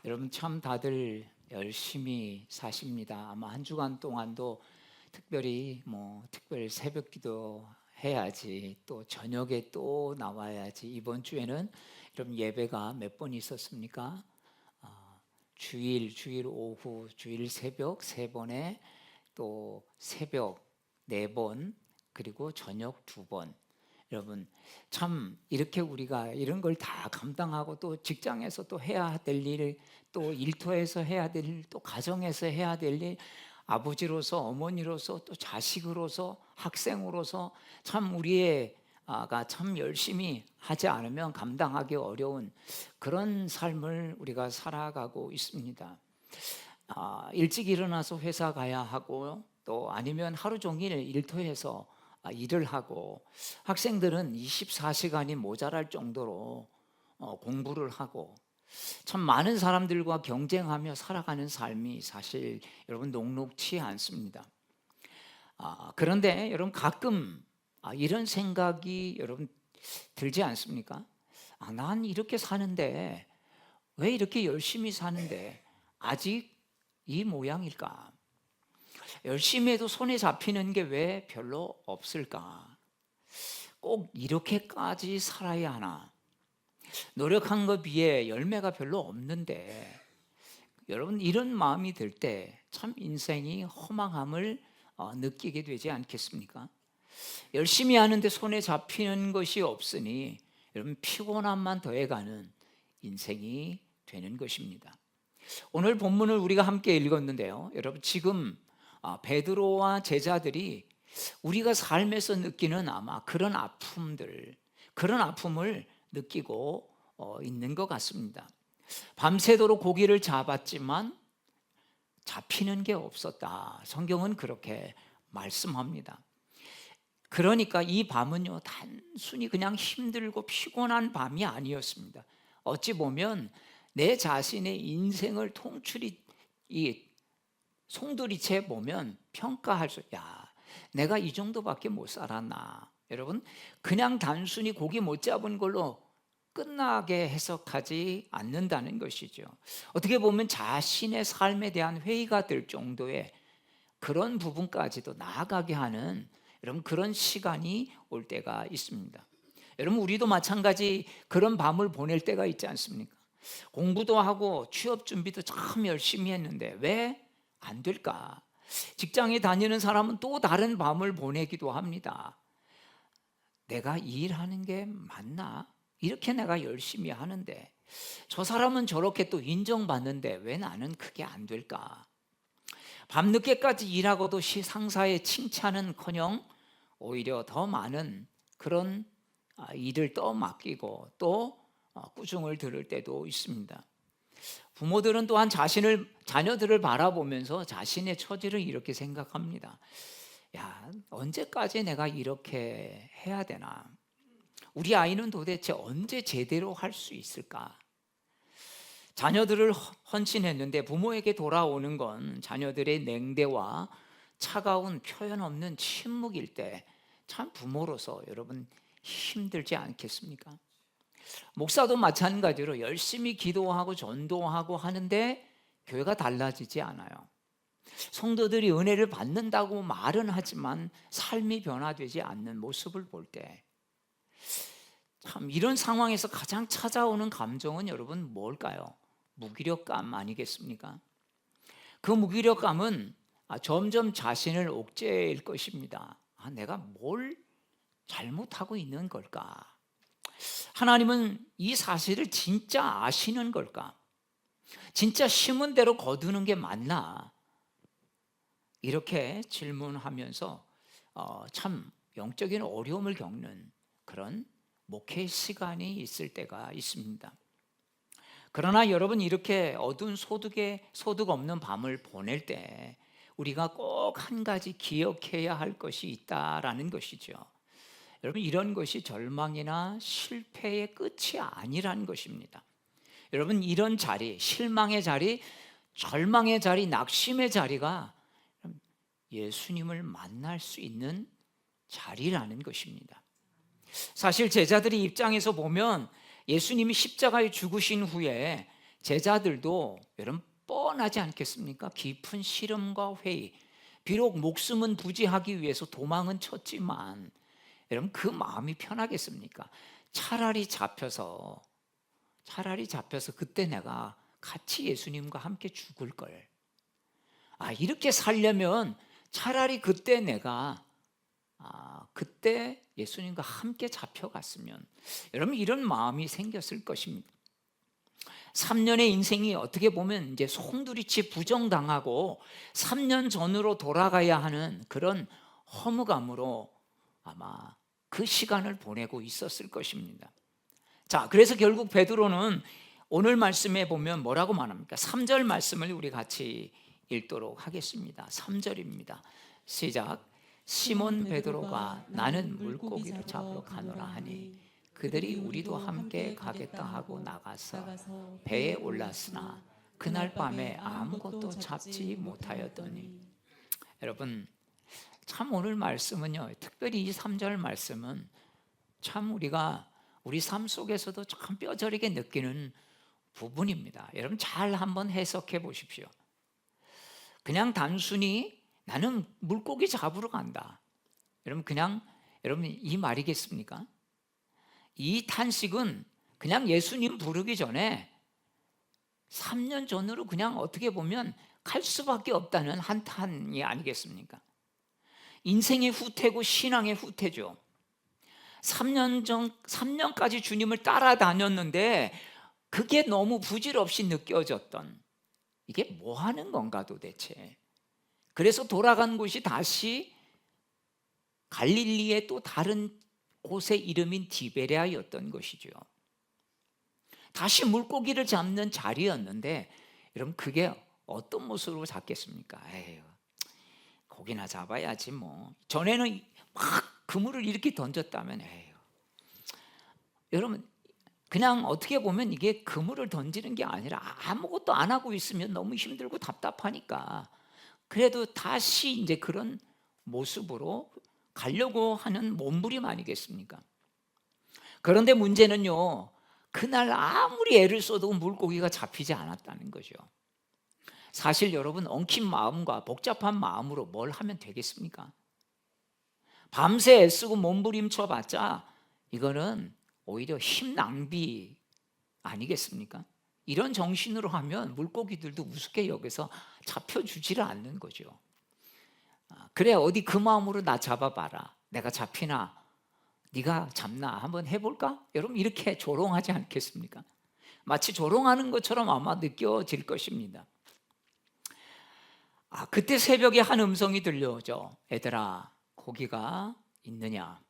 여러분 참 다들 열심히 사십니다. 아마 한 주간 동안도 특별히 특별 새벽기도 해야지, 또 저녁에 또 나와야지. 이번 주에는 여러분 예배가 몇 번 있었습니까? 주일 오후, 주일 새벽 3번에 또 새벽 4번, 그리고 저녁 2번. 여러분 참 이렇게 우리가 이런 걸 다 감당하고 또 직장에서 또 해야 될 일, 또 일터에서 해야 될 일, 또 가정에서 해야 될 일, 아버지로서, 어머니로서, 또 자식으로서, 학생으로서 참 우리가 참 열심히 하지 않으면 감당하기 어려운 그런 삶을 우리가 살아가고 있습니다. 일찍 일어나서 회사 가야 하고, 또 아니면 하루 종일 일터에서 일을 하고, 학생들은 24시간이 모자랄 정도로 공부를 하고, 참 많은 사람들과 경쟁하며 살아가는 삶이 사실 여러분 녹록치 않습니다. 그런데 여러분 가끔 이런 생각이 여러분 들지 않습니까? 난 이렇게 사는데, 왜 이렇게 열심히 사는데 아직 이 모양일까? 열심히 해도 손에 잡히는 게 왜 별로 없을까? 꼭 이렇게까지 살아야 하나? 노력한 것 비해 열매가 별로 없는데, 여러분 이런 마음이 들 때 참 인생이 허망함을 느끼게 되지 않겠습니까? 열심히 하는데 손에 잡히는 것이 없으니 여러분 피곤함만 더해가는 인생이 되는 것입니다. 오늘 본문을 우리가 함께 읽었는데요, 여러분 지금 베드로와 제자들이 우리가 삶에서 느끼는 아마 그런 아픔을 느끼고 있는 것 같습니다. 밤새도록 고기를 잡았지만 잡히는 게 없었다. 성경은 그렇게 말씀합니다. 그러니까 이 밤은요, 단순히 그냥 힘들고 피곤한 밤이 아니었습니다. 어찌 보면 내 자신의 인생을 통틀이 송두리째 보면 평가할 수, 내가 이 정도밖에 못 살았나. 여러분 그냥 단순히 고기 못 잡은 걸로 끝나게 해석하지 않는다는 것이죠. 어떻게 보면 자신의 삶에 대한 회의가 될 정도의 그런 부분까지도 나아가게 하는 여러분 그런 시간이 올 때가 있습니다. 여러분 우리도 마찬가지 그런 밤을 보낼 때가 있지 않습니까? 공부도 하고 취업 준비도 참 열심히 했는데 왜 안 될까? 직장에 다니는 사람은 또 다른 밤을 보내기도 합니다. 내가 일하는 게 맞나? 이렇게 내가 열심히 하는데 저 사람은 저렇게 또 인정받는데 왜 나는 그게 안 될까? 밤늦게까지 일하고도 상사의 칭찬은커녕 오히려 더 많은 그런 일을 떠맡기고 또 꾸중을 들을 때도 있습니다. 부모들은 또한 자녀들을 바라보면서 자신의 처지를 이렇게 생각합니다. 언제까지 내가 이렇게 해야 되나? 우리 아이는 도대체 언제 제대로 할 수 있을까? 자녀들을 헌신했는데 부모에게 돌아오는 건 자녀들의 냉대와 차가운 표현 없는 침묵일 때 참 부모로서 여러분 힘들지 않겠습니까? 목사도 마찬가지로 열심히 기도하고 전도하고 하는데 교회가 달라지지 않아요. 성도들이 은혜를 받는다고 말은 하지만 삶이 변화되지 않는 모습을 볼 때 참 이런 상황에서 가장 찾아오는 감정은 여러분 뭘까요? 무기력감 아니겠습니까? 그 무기력감은 점점 자신을 옥죄일 것입니다. 내가 뭘 잘못하고 있는 걸까? 하나님은 이 사실을 진짜 아시는 걸까? 진짜 심은 대로 거두는 게 맞나? 이렇게 질문하면서 참 영적인 어려움을 겪는 그런 목회 시간이 있을 때가 있습니다. 그러나 여러분 이렇게 어두운 소득 없는 밤을 보낼 때 우리가 꼭 한 가지 기억해야 할 것이 있다라는 것이죠. 여러분 이런 것이 절망이나 실패의 끝이 아니라는 것입니다. 여러분 이런 자리, 실망의 자리, 절망의 자리, 낙심의 자리가 예수님을 만날 수 있는 자리라는 것입니다. 사실 제자들의 입장에서 보면 예수님이 십자가에 죽으신 후에 제자들도 여러분 뻔하지 않겠습니까? 깊은 시름과 회의, 비록 목숨은 부지하기 위해서 도망은 쳤지만 여러분 그 마음이 편하겠습니까? 차라리 잡혀서 그때 내가 같이 예수님과 함께 죽을 걸. 이렇게 살려면 차라리 그때 내가 그때 예수님과 함께 잡혀갔으면, 여러분 이런 마음이 생겼을 것입니다. 3년의 인생이 어떻게 보면 이제 송두리째 부정당하고 3년 전으로 돌아가야 하는 그런 허무감으로 아마 그 시간을 보내고 있었을 것입니다. 자, 그래서 결국 베드로는 오늘 말씀에 보면 뭐라고 말합니까? 3절 말씀을 우리 같이 읽도록 하겠습니다. 3절입니다. 시작. 시몬 베드로가 나는 물고기를 잡으러 가노라 하니 그들이 우리도 함께 가겠다 하고 나가서 배에 올랐으나 그날 밤에 아무것도 잡지 못하였더니. 여러분 참 오늘 말씀은요, 특별히 이 3절 말씀은 참 우리가 우리 삶 속에서도 참 뼈저리게 느끼는 부분입니다. 여러분 잘 한번 해석해 보십시오. 그냥 단순히 나는 물고기 잡으러 간다, 여러분 이 말이겠습니까? 이 탄식은 그냥 예수님 부르기 전에 3년 전으로 그냥 어떻게 보면 갈 수밖에 없다는 한탄이 아니겠습니까? 인생의 후퇴고 신앙의 후퇴죠. 3년까지 주님을 따라다녔는데 그게 너무 부질없이 느껴졌던, 이게 뭐 하는 건가 도대체. 그래서 돌아간 곳이 다시 갈릴리의 또 다른 곳의 이름인 디베랴였던 것이죠. 다시 물고기를 잡는 자리였는데 여러분 그게 어떤 모습으로 잡겠습니까? 에휴, 고기나 잡아야지 뭐. 전에는 막 그물을 이렇게 던졌다면 에휴. 여러분 그냥 어떻게 보면 이게 그물을 던지는 게 아니라 아무것도 안 하고 있으면 너무 힘들고 답답하니까 그래도 다시 이제 그런 모습으로 가려고 하는 몸부림 아니겠습니까? 그런데 문제는요, 그날 아무리 애를 써도 물고기가 잡히지 않았다는 거죠. 사실 여러분 엉킨 마음과 복잡한 마음으로 뭘 하면 되겠습니까? 밤새 애쓰고 몸부림쳐 봤자 이거는 오히려 힘 낭비 아니겠습니까? 이런 정신으로 하면 물고기들도 우습게 여기서 잡혀주지를 않는 거죠. 그래 어디 그 마음으로 나 잡아봐라, 내가 잡히나 네가 잡나 한번 해볼까? 여러분 이렇게 조롱하지 않겠습니까? 마치 조롱하는 것처럼 아마 느껴질 것입니다. 그때 새벽에 한 음성이 들려오죠. 얘들아 고기가 있느냐?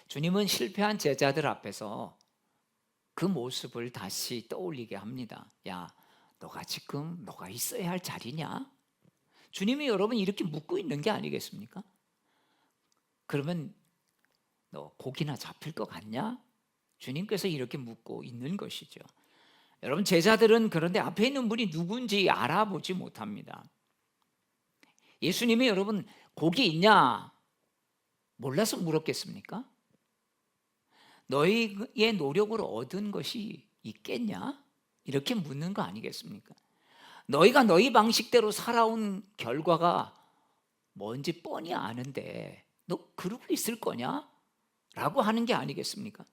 주님은 실패한 제자들 앞에서 그 모습을 다시 떠올리게 합니다. 야, 너가 있어야 할 자리냐? 주님이 여러분 이렇게 묻고 있는 게 아니겠습니까? 그러면 너 고기나 잡힐 것 같냐? 주님께서 이렇게 묻고 있는 것이죠. 여러분 제자들은 그런데 앞에 있는 분이 누군지 알아보지 못합니다. 예수님이 여러분 고기 있냐? 몰라서 물었겠습니까? 너희의 노력으로 얻은 것이 있겠냐? 이렇게 묻는 거 아니겠습니까? 너희가 너희 방식대로 살아온 결과가 뭔지 뻔히 아는데 너 그러고 있을 거냐? 라고 하는 게 아니겠습니까?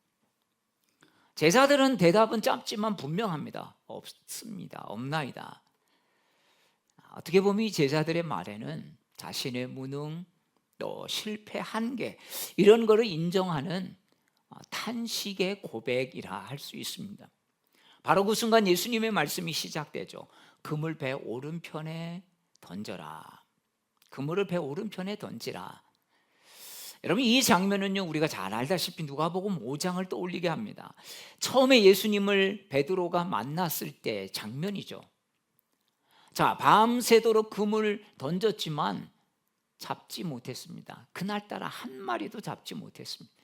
제자들은 대답은 짧지만 분명합니다. 없습니다. 없나이다. 어떻게 보면 이 제자들의 말에는 자신의 무능, 또 실패, 한계 이런 거를 인정하는 탄식의 고백이라 할 수 있습니다. 바로 그 순간 예수님의 말씀이 시작되죠. 그물 배 오른편에 던져라. 그물을 배 오른편에 던지라. 여러분 이 장면은요 우리가 잘 알다시피 누가복음 5장을 떠올리게 합니다. 처음에 예수님을 베드로가 만났을 때 장면이죠. 자, 밤새도록 그물을 던졌지만 잡지 못했습니다. 그날따라 한 마리도 잡지 못했습니다.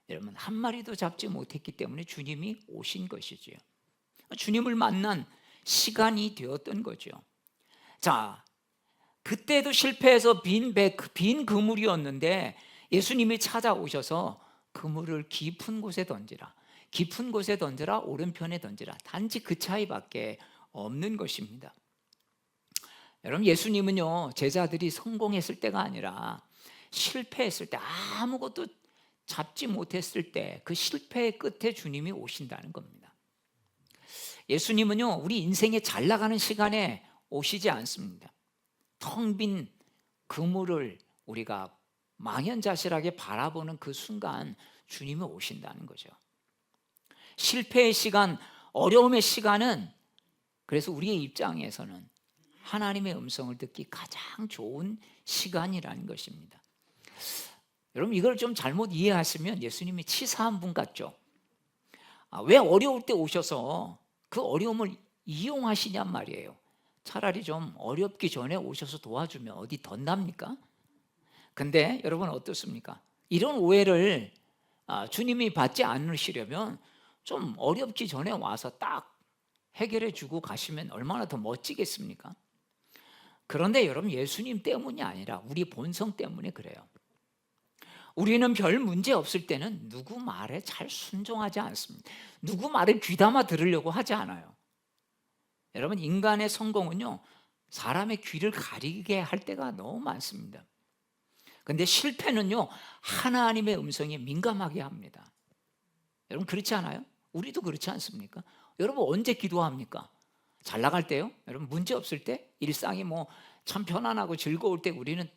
여러분 한 마리도 잡지 못했기 때문에 주님이 오신 것이지요. 주님을 만난 시간이 되었던 거죠. 자, 그때도 실패해서 빈 그물이었는데 예수님이 찾아오셔서 그물을 깊은 곳에 던지라. 깊은 곳에 던져라, 오른편에 던져라. 단지 그 차이밖에 없는 것입니다. 여러분, 예수님은요, 제자들이 성공했을 때가 아니라 실패했을 때, 아무것도 잡지 못했을 때 그 실패의 끝에 주님이 오신다는 겁니다. 예수님은요, 우리 인생에 잘 나가는 시간에 오시지 않습니다. 텅 빈 그물을 우리가 망연자실하게 바라보는 그 순간 주님이 오신다는 거죠. 실패의 시간, 어려움의 시간은 그래서 우리의 입장에서는 하나님의 음성을 듣기 가장 좋은 시간이라는 것입니다. 여러분, 이걸 좀 잘못 이해하시면 예수님이 치사한 분 같죠. 왜 어려울 때 오셔서 그 어려움을 이용하시냔 말이에요. 차라리 좀 어렵기 전에 오셔서 도와주면 어디 덧납니까? 근데 여러분 어떻습니까? 이런 오해를 주님이 받지 않으시려면 좀 어렵기 전에 와서 딱 해결해 주고 가시면 얼마나 더 멋지겠습니까? 그런데 여러분, 예수님 때문이 아니라 우리 본성 때문에 그래요. 우리는 별 문제 없을 때는 누구 말에 잘 순종하지 않습니다. 누구 말을 귀담아 들으려고 하지 않아요. 여러분, 인간의 성공은요, 사람의 귀를 가리게 할 때가 너무 많습니다. 근데 실패는요, 하나님의 음성에 민감하게 합니다. 여러분, 그렇지 않아요? 우리도 그렇지 않습니까? 여러분, 언제 기도합니까? 잘 나갈 때요? 여러분, 문제 없을 때? 일상이 뭐 참 편안하고 즐거울 때 우리는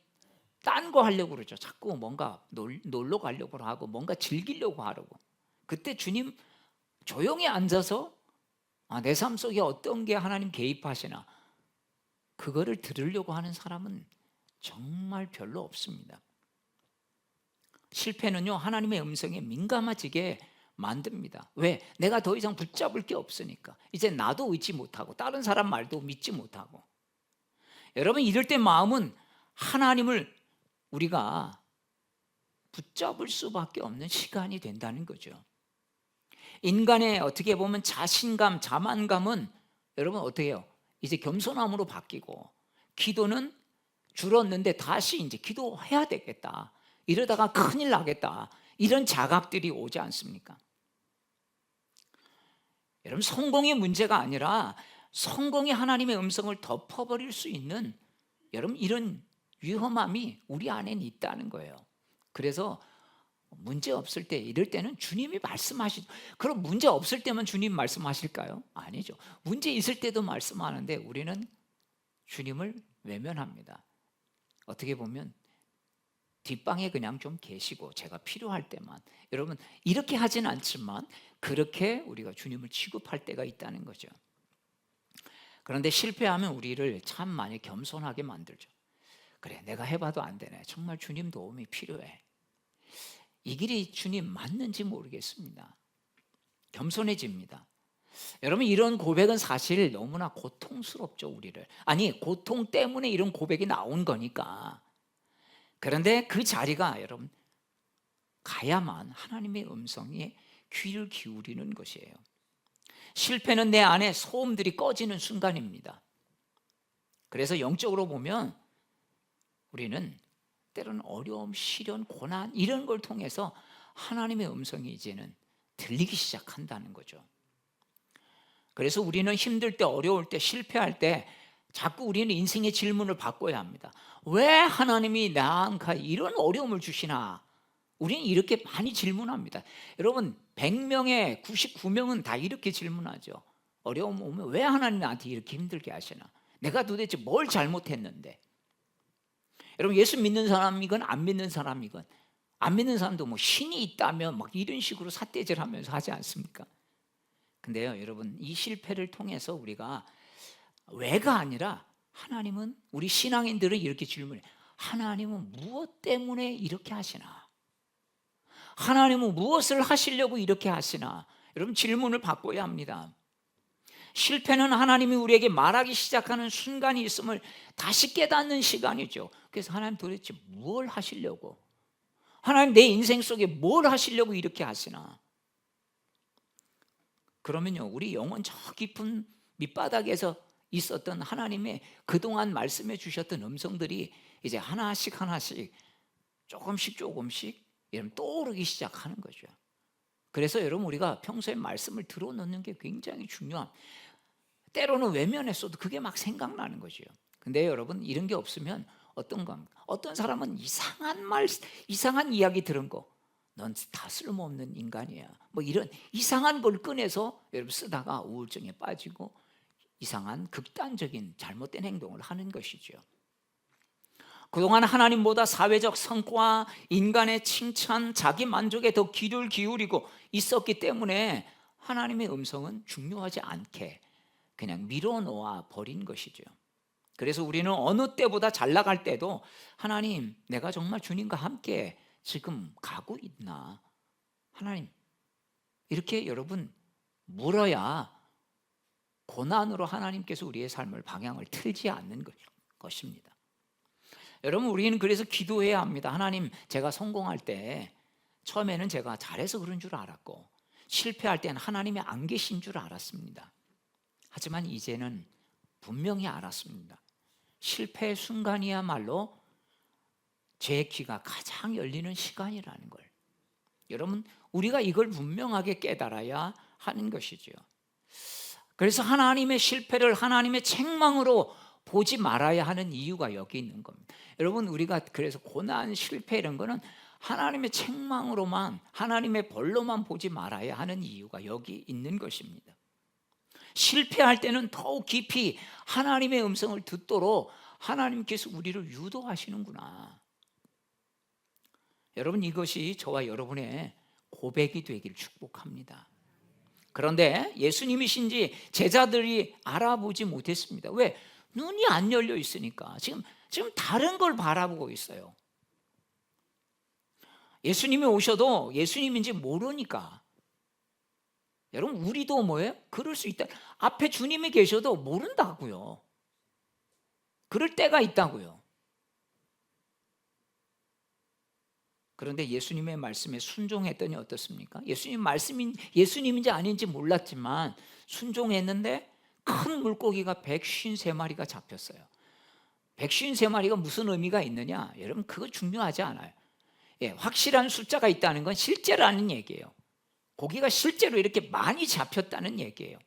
딴 거 하려고 그러죠. 자꾸 뭔가 놀러 가려고 하고 뭔가 즐기려고 하려고. 그때 주님 조용히 앉아서 내 삶 속에 어떤 게 하나님 개입하시나 그거를 들으려고 하는 사람은 정말 별로 없습니다. 실패는요, 하나님의 음성에 민감해지게 만듭니다. 왜? 내가 더 이상 붙잡을 게 없으니까. 이제 나도 의지 못하고 다른 사람 말도 믿지 못하고. 여러분, 이럴 때 마음은 하나님을 우리가 붙잡을 수밖에 없는 시간이 된다는 거죠. 인간의 어떻게 보면 자신감, 자만감은 여러분 어떻게 해요? 이제 겸손함으로 바뀌고, 기도는 줄었는데 다시 이제 기도해야 되겠다, 이러다가 큰일 나겠다, 이런 자각들이 오지 않습니까? 여러분, 성공의 문제가 아니라 성공이 하나님의 음성을 덮어버릴 수 있는 여러분 이런 위험함이 우리 안에 있다는 거예요. 그래서 문제 없을 때, 이럴 때는 주님이 말씀하시죠. 그럼 문제 없을 때만 주님 말씀하실까요? 아니죠. 문제 있을 때도 말씀하는데 우리는 주님을 외면합니다. 어떻게 보면 뒷방에 그냥 좀 계시고 제가 필요할 때만, 여러분 이렇게 하진 않지만 그렇게 우리가 주님을 취급할 때가 있다는 거죠. 그런데 실패하면 우리를 참 많이 겸손하게 만들죠. 그래, 내가 해봐도 안 되네. 정말 주님 도움이 필요해. 이 길이 주님 맞는지 모르겠습니다. 겸손해집니다. 여러분, 이런 고백은 사실 너무나 고통스럽죠, 우리를. 아니, 고통 때문에 이런 고백이 나온 거니까. 그런데 그 자리가 여러분 가야만 하나님의 음성에 귀를 기울이는 것이에요. 실패는 내 안에 소음들이 꺼지는 순간입니다. 그래서 영적으로 보면 우리는 때로는 어려움, 시련, 고난 이런 걸 통해서 하나님의 음성이 이제는 들리기 시작한다는 거죠. 그래서 우리는 힘들 때, 어려울 때, 실패할 때 자꾸 우리는 인생의 질문을 바꿔야 합니다. 왜 하나님이 나한테 이런 어려움을 주시나? 우리는 이렇게 많이 질문합니다. 여러분, 100명에 99명은 다 이렇게 질문하죠. 어려움 오면 왜 하나님 나한테 이렇게 힘들게 하시나? 내가 도대체 뭘 잘못했는데? 여러분, 예수 믿는 사람이건 안 믿는 사람이건, 안 믿는 사람도 뭐 신이 있다면 막 이런 식으로 삿대질하면서 하지 않습니까? 근데요, 여러분, 이 실패를 통해서 우리가 왜가 아니라 하나님은, 우리 신앙인들은 이렇게 질문해. 하나님은 무엇 때문에 이렇게 하시나? 하나님은 무엇을 하시려고 이렇게 하시나? 여러분, 질문을 바꿔야 합니다. 실패는 하나님이 우리에게 말하기 시작하는 순간이 있음을 다시 깨닫는 시간이죠. 그래서 하나님 도대체 뭘 하시려고, 하나님 내 인생 속에 뭘 하시려고 이렇게 하시나? 그러면요, 우리 영혼 저 깊은 밑바닥에서 있었던 하나님의 그동안 말씀해 주셨던 음성들이 이제 하나씩 조금씩 떠오르기 시작하는 거죠. 그래서 여러분 우리가 평소에 말씀을 들어놓는 게 굉장히 중요한, 때로는 외면했어도 그게 막 생각나는 거죠. 근데 여러분 이런 게 없으면 어떤 겁니까? 어떤 사람은 이상한 말, 이상한 이야기 들은 거, 넌 다 쓸모없는 인간이야, 뭐 이런 이상한 걸 꺼내서 여러분 쓰다가 우울증에 빠지고 이상한 극단적인 잘못된 행동을 하는 것이죠. 그동안 하나님보다 사회적 성과, 인간의 칭찬, 자기 만족에 더 귀를 기울이고 있었기 때문에 하나님의 음성은 중요하지 않게 그냥 밀어놓아 버린 것이죠. 그래서 우리는 어느 때보다 잘 나갈 때도 하나님, 내가 정말 주님과 함께 지금 가고 있나? 하나님, 이렇게 여러분 물어야 고난으로 하나님께서 우리의 삶을 방향을 틀지 않는 것입니다. 여러분 우리는 그래서 기도해야 합니다. 하나님, 제가 성공할 때 처음에는 제가 잘해서 그런 줄 알았고 실패할 때는 하나님이 안 계신 줄 알았습니다. 하지만 이제는 분명히 알았습니다. 실패의 순간이야말로 제 귀가 가장 열리는 시간이라는 걸, 여러분 우리가 이걸 분명하게 깨달아야 하는 것이죠. 그래서 하나님의 실패를 하나님의 책망으로 보지 말아야 하는 이유가 여기 있는 겁니다. 여러분 우리가 그래서 고난, 실패 이런 거는 하나님의 책망으로만, 하나님의 벌로만 보지 말아야 하는 이유가 여기 있는 것입니다. 실패할 때는 더욱 깊이 하나님의 음성을 듣도록 하나님께서 우리를 유도하시는구나. 여러분 이것이 저와 여러분의 고백이 되길 축복합니다. 그런데 예수님이신지 제자들이 알아보지 못했습니다. 왜? 눈이 안 열려 있으니까. 지금 다른 걸 바라보고 있어요. 예수님이 오셔도 예수님인지 모르니까. 여러분 우리도 뭐예요? 그럴 수 있다. 앞에 주님이 계셔도 모른다고요. 그럴 때가 있다고요. 그런데 예수님의 말씀에 순종했더니 어떻습니까? 예수님 말씀인 예수님인지 아닌지 몰랐지만 순종했는데 큰 물고기가 153마리가 잡혔어요. 153마리가 무슨 의미가 있느냐? 여러분 그거 중요하지 않아요. 예, 확실한 숫자가 있다는 건 실제라는 얘기예요. 고기가 실제로 이렇게 많이 잡혔다는 얘기예요.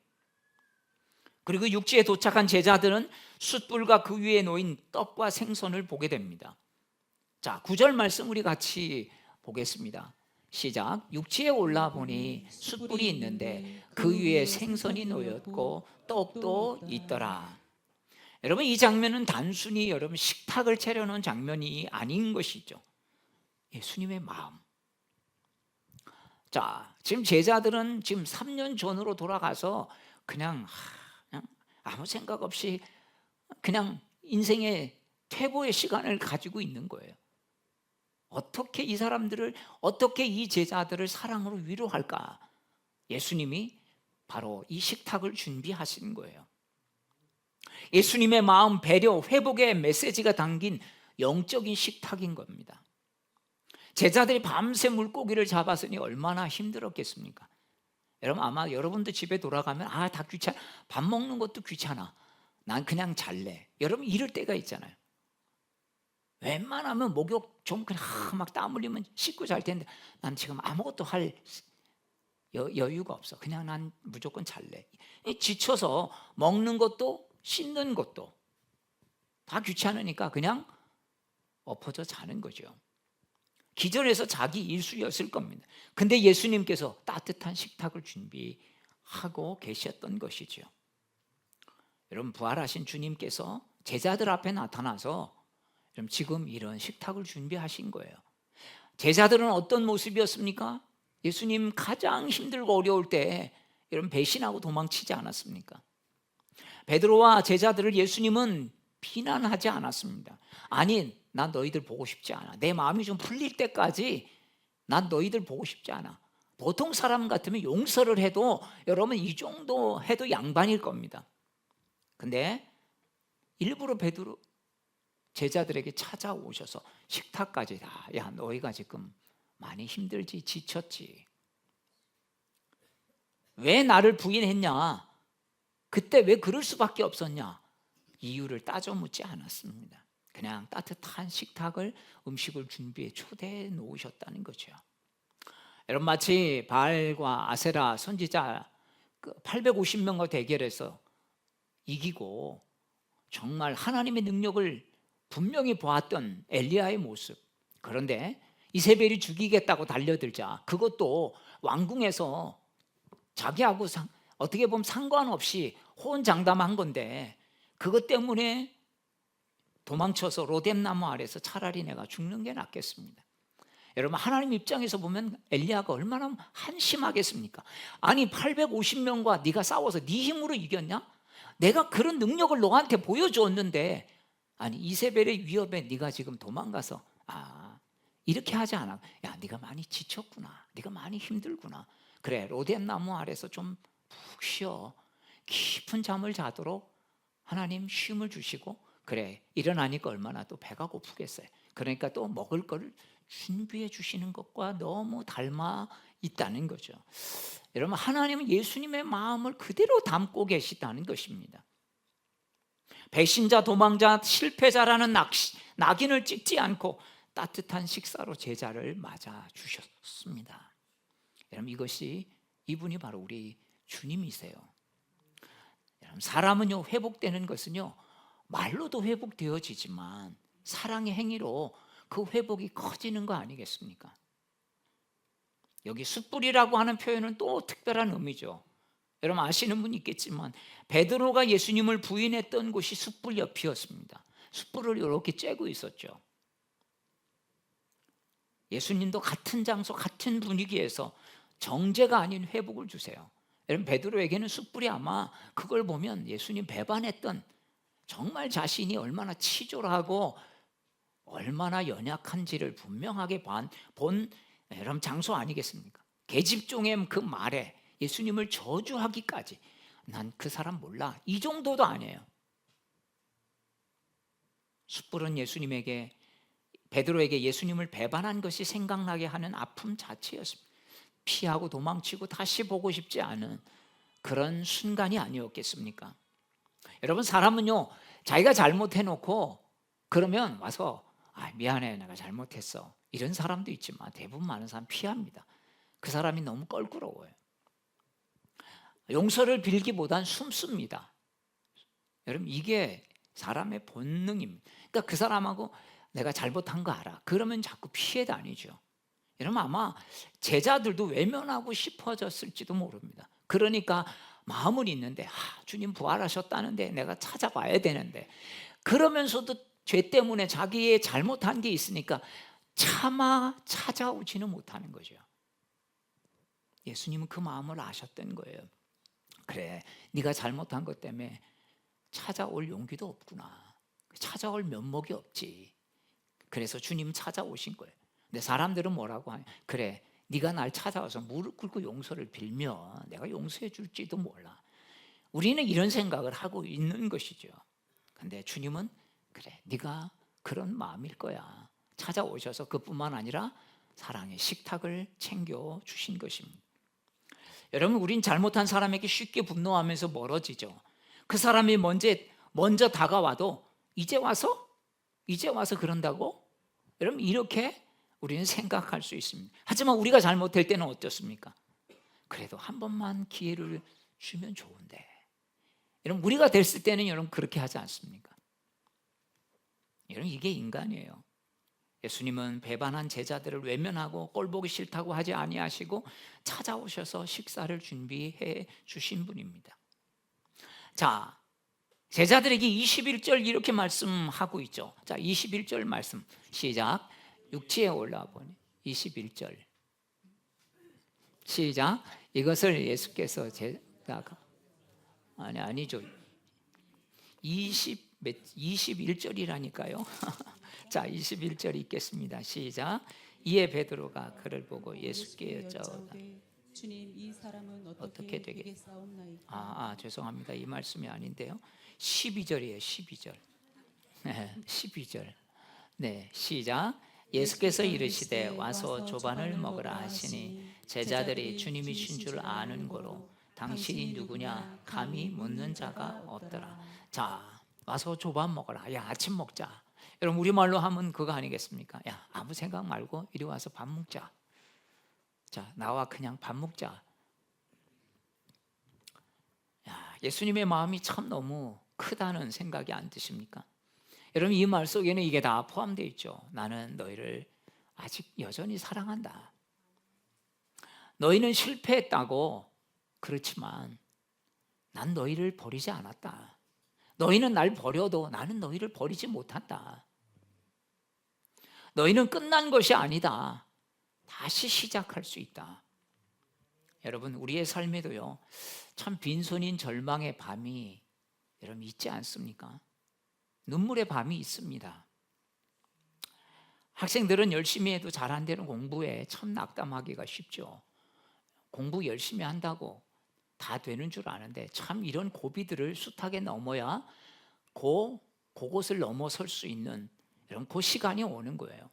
그리고 육지에 도착한 제자들은 숯불과 그 위에 놓인 떡과 생선을 보게 됩니다. 자, 9절 말씀 우리 같이 보겠습니다. 시작. 육지에 올라보니 숯불이 있는데 그 위에 생선이 놓였고 떡도 있더라. 여러분 이 장면은 단순히 여러분 식탁을 차려놓은 장면이 아닌 것이죠. 예수님의 마음. 자, 지금 제자들은 지금 3년 전으로 돌아가서 그냥 아무 생각 없이 그냥 인생의 퇴보의 시간을 가지고 있는 거예요. 어떻게 이 사람들을, 어떻게 이 제자들을 사랑으로 위로할까? 예수님이 바로 이 식탁을 준비하신 거예요. 예수님의 마음, 배려, 회복의 메시지가 담긴 영적인 식탁인 겁니다. 제자들이 밤새 물고기를 잡았으니 얼마나 힘들었겠습니까? 여러분 아마 여러분도 집에 돌아가면 다 귀찮아, 밥 먹는 것도 귀찮아, 난 그냥 잘래, 여러분 이럴 때가 있잖아요. 웬만하면 목욕 좀 그냥 막 땀 흘리면 씻고 잘 텐데 난 지금 아무것도 할 여유가 없어, 그냥 난 무조건 잘래. 지쳐서 먹는 것도 씻는 것도 다 귀찮으니까 그냥 엎어져 자는 거죠. 기절해서 자기 일수였을 겁니다. 근데 예수님께서 따뜻한 식탁을 준비하고 계셨던 것이죠. 여러분 부활하신 주님께서 제자들 앞에 나타나서 지금 이런 식탁을 준비하신 거예요. 제자들은 어떤 모습이었습니까? 예수님 가장 힘들고 어려울 때 여러분 배신하고 도망치지 않았습니까? 베드로와 제자들을 예수님은 비난하지 않았습니다. 아니, 난 너희들 보고 싶지 않아. 내 마음이 좀 풀릴 때까지 난 너희들 보고 싶지 않아. 보통 사람 같으면 용서를 해도 여러분 이 정도 해도 양반일 겁니다. 근데 일부러 베드로 제자들에게 찾아오셔서 식탁까지 다, 야 너희가 지금 많이 힘들지, 지쳤지, 왜 나를 부인했냐, 그때 왜 그럴 수밖에 없었냐, 이유를 따져 묻지 않았습니다. 그냥 따뜻한 식탁을, 음식을 준비해 초대해 놓으셨다는 거죠. 여러분 마치 바알과 아세라 선지자 850명과 대결해서 이기고 정말 하나님의 능력을 분명히 보았던 엘리야의 모습. 그런데 이세벨이 죽이겠다고 달려들자 그것도 왕궁에서 자기하고 어떻게 보면 상관없이 호언장담한 건데 그것 때문에 도망쳐서 로뎀나무 아래서 차라리 내가 죽는 게 낫겠습니다. 여러분 하나님 입장에서 보면 엘리야가 얼마나 한심하겠습니까? 아니 850명과 네가 싸워서 네 힘으로 이겼냐? 내가 그런 능력을 너한테 보여주었는데 아니 이세벨의 위협에 네가 지금 도망가서 이렇게 하지 않아. 야 네가 많이 지쳤구나. 네가 많이 힘들구나. 그래 로뎀나무 아래서 좀 푹 쉬어. 깊은 잠을 자도록 하나님 쉼을 주시고 그래 일어나니까 얼마나 또 배가 고프겠어요. 그러니까 또 먹을 거를 준비해 주시는 것과 너무 닮아 있다는 거죠. 여러분 하나님은 예수님의 마음을 그대로 담고 계시다는 것입니다. 배신자, 도망자, 실패자라는 낙인을 찍지 않고 따뜻한 식사로 제자를 맞아 주셨습니다. 여러분 이분이 바로 우리 주님이세요. 여러분 사람은요 회복되는 것은요 말로도 회복되어지지만 사랑의 행위로 그 회복이 커지는 거 아니겠습니까? 여기 숯불이라고 하는 표현은 또 특별한 의미죠. 여러분 아시는 분 있겠지만 베드로가 예수님을 부인했던 곳이 숯불 옆이었습니다. 숯불을 이렇게 쬐고 있었죠. 예수님도 같은 장소 같은 분위기에서 정죄가 아닌 회복을 주세요. 여러분 베드로에게는 숯불이 아마 그걸 보면 예수님 배반했던 정말 자신이 얼마나 치졸하고 얼마나 연약한지를 분명하게 본 여러분 장소 아니겠습니까? 계집종의 그 말에 예수님을 저주하기까지 난 그 사람 몰라 이 정도도 아니에요. 숯불은 베드로에게 예수님을 배반한 것이 생각나게 하는 아픔 자체였습니다. 피하고 도망치고 다시 보고 싶지 않은 그런 순간이 아니었겠습니까? 여러분 사람은요 자기가 잘못해놓고 그러면 와서 미안해 내가 잘못했어 이런 사람도 있지만 대부분 많은 사람 피합니다. 그 사람이 너무 껄끄러워요. 용서를 빌기보단 숨습니다. 여러분 이게 사람의 본능입니다. 그러니까 그 사람하고 내가 잘못한 거 알아 그러면 자꾸 피해 다니죠. 여러분 아마 제자들도 외면하고 싶어졌을지도 모릅니다. 그러니까 마음은 있는데 주님 부활하셨다는데 내가 찾아봐야 되는데 그러면서도 죄 때문에 자기의 잘못한 게 있으니까 차마 찾아오지는 못하는 거죠. 예수님은 그 마음을 아셨던 거예요. 그래 네가 잘못한 것 때문에 찾아올 용기도 없구나. 찾아올 면목이 없지. 그래서 주님 찾아오신 거예요. 근데 사람들은 뭐라고 하냐 그래 네가 날 찾아와서 무릎 꿇고 용서를 빌면 내가 용서해 줄지도 몰라. 우리는 이런 생각을 하고 있는 것이죠. 근데 주님은 그래 네가 그런 마음일 거야. 찾아오셔서 그뿐만 아니라 사랑의 식탁을 챙겨 주신 것입니다. 여러분 우린 잘못한 사람에게 쉽게 분노하면서 멀어지죠. 그 사람이 먼저 다가와도 이제 와서 그런다고? 여러분 이렇게 우리는 생각할 수 있습니다. 하지만 우리가 잘못할 때는 어떻습니까? 그래도 한 번만 기회를 주면 좋은데. 여러분 우리가 됐을 때는 여러분 그렇게 하지 않습니까? 여러분 이게 인간이에요. 예수님은 배반한 제자들을 외면하고 꼴보기 싫다고 하지 아니하시고 찾아오셔서 식사를 준비해 주신 분입니다. 자, 제자들에게 21절 이렇게 말씀하고 있죠. 자, 21절 말씀 시작. 육지에 올라와 보니 21절 시작. 이것을 예수께서 아니죠. 21절이라니까요. 자, 21절 읽겠습니다. 시작. 이에 베드로가 그를 보고 예수께 여짜오다. 주님 이 사람은 어떻게 되겠사옵나이까? 죄송합니다. 이 말씀이 아닌데요. 12절이에요. 12절. 12절. 네, 시작. 예수께서 이르시되 와서 조반을 먹으라 하시니 제자들이 주님이신 줄 아는 고로 당신이 누구냐 감히 묻는 자가 없더라. 자, 와서 조반 먹어라. 야, 아침 먹자. 여러분 우리말로 하면 그거 아니겠습니까? 야, 아무 생각 말고 이리 와서 밥 먹자. 자, 나와 그냥 밥 먹자. 야, 예수님의 마음이 참 너무 크다는 생각이 안 드십니까? 여러분, 이 말 속에는 이게 다 포함되어 있죠. 나는 너희를 아직 여전히 사랑한다. 너희는 실패했다고. 그렇지만 난 너희를 버리지 않았다. 너희는 날 버려도 나는 너희를 버리지 못한다. 너희는 끝난 것이 아니다. 다시 시작할 수 있다. 여러분, 우리의 삶에도요, 참 빈손인 절망의 밤이 여러분 있지 않습니까? 눈물의 밤이 있습니다. 학생들은 열심히 해도 잘 안 되는 공부에 참 낙담하기가 쉽죠. 공부 열심히 한다고 다 되는 줄 아는데 참 이런 고비들을 숱하게 넘어야 그곳을 넘어설 수 있는 이런 그 시간이 오는 거예요.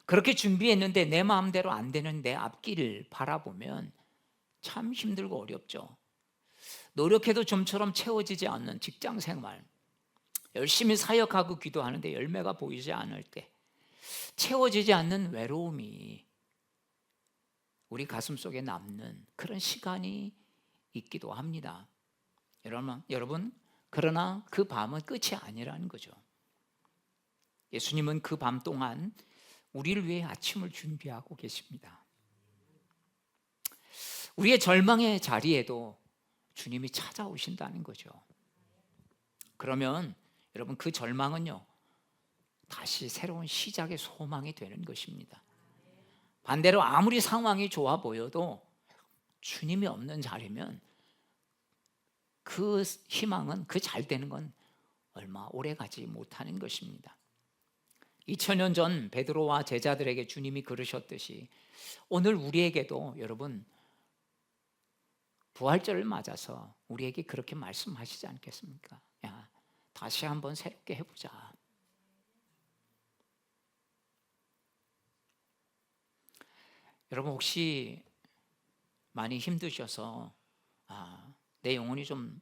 그렇게 준비했는데 내 마음대로 안 되는 내 앞길을 바라보면 참 힘들고 어렵죠. 노력해도 좀처럼 채워지지 않는 직장 생활, 열심히 사역하고 기도하는데 열매가 보이지 않을 때 채워지지 않는 외로움이 우리 가슴 속에 남는 그런 시간이 있기도 합니다. 여러분, 그러나 그 밤은 끝이 아니라는 거죠. 예수님은 그 밤 동안 우리를 위해 아침을 준비하고 계십니다. 우리의 절망의 자리에도 주님이 찾아오신다는 거죠. 그러면 여러분, 그 절망은요, 다시 새로운 시작의 소망이 되는 것입니다. 반대로 아무리 상황이 좋아 보여도 주님이 없는 자리면 그 희망은, 그 잘 되는 건 얼마 오래 가지 못하는 것입니다. 2000년 전 베드로와 제자들에게 주님이 그러셨듯이 오늘 우리에게도 여러분 부활절을 맞아서 우리에게 그렇게 말씀하시지 않겠습니까? 야, 다시 한번 새롭게 해보자. 여러분, 혹시 많이 힘드셔서 내 영혼이 좀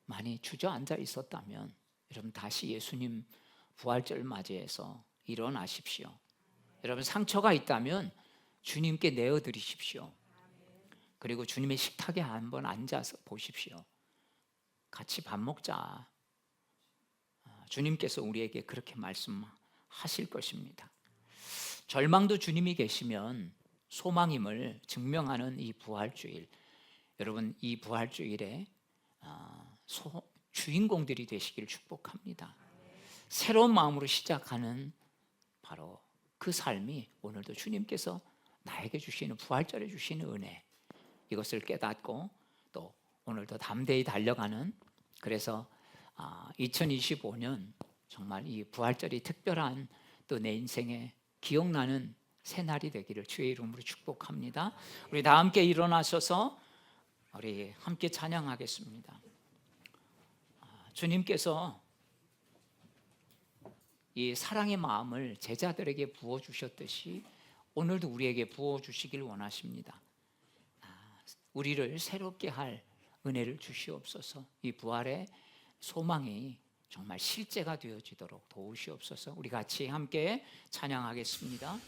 많이 주저앉아 있었다면 여러분, 다시 예수님 부활절 맞이해서 일어나십시오. 여러분, 상처가 있다면 주님께 내어드리십시오. 그리고 주님의 식탁에 한번 앉아서 보십시오. 같이 밥 먹자. 주님께서 우리에게 그렇게 말씀하실 것입니다. 절망도 주님이 계시면 소망임을 증명하는 이 부활주일, 여러분, 이 부활주일에 주인공들이 되시길 축복합니다. 새로운 마음으로 시작하는 바로 그 삶이 오늘도 주님께서 나에게 주시는, 부활절에 주시는 은혜, 이것을 깨닫고 또 오늘도 담대히 달려가는, 그래서 2025년 정말 이 부활절이 특별한 또 내 인생에 기억나는 새날이 되기를 주의 이름으로 축복합니다. 우리 다 함께 일어나셔서 우리 함께 찬양하겠습니다. 주님께서 이 사랑의 마음을 제자들에게 부어주셨듯이 오늘도 우리에게 부어주시길 원하십니다. 우리를 새롭게 할 은혜를 주시옵소서. 이 부활의 소망이 정말 실제가 되어지도록 도우시옵소서. 우리 같이 함께 찬양하겠습니다.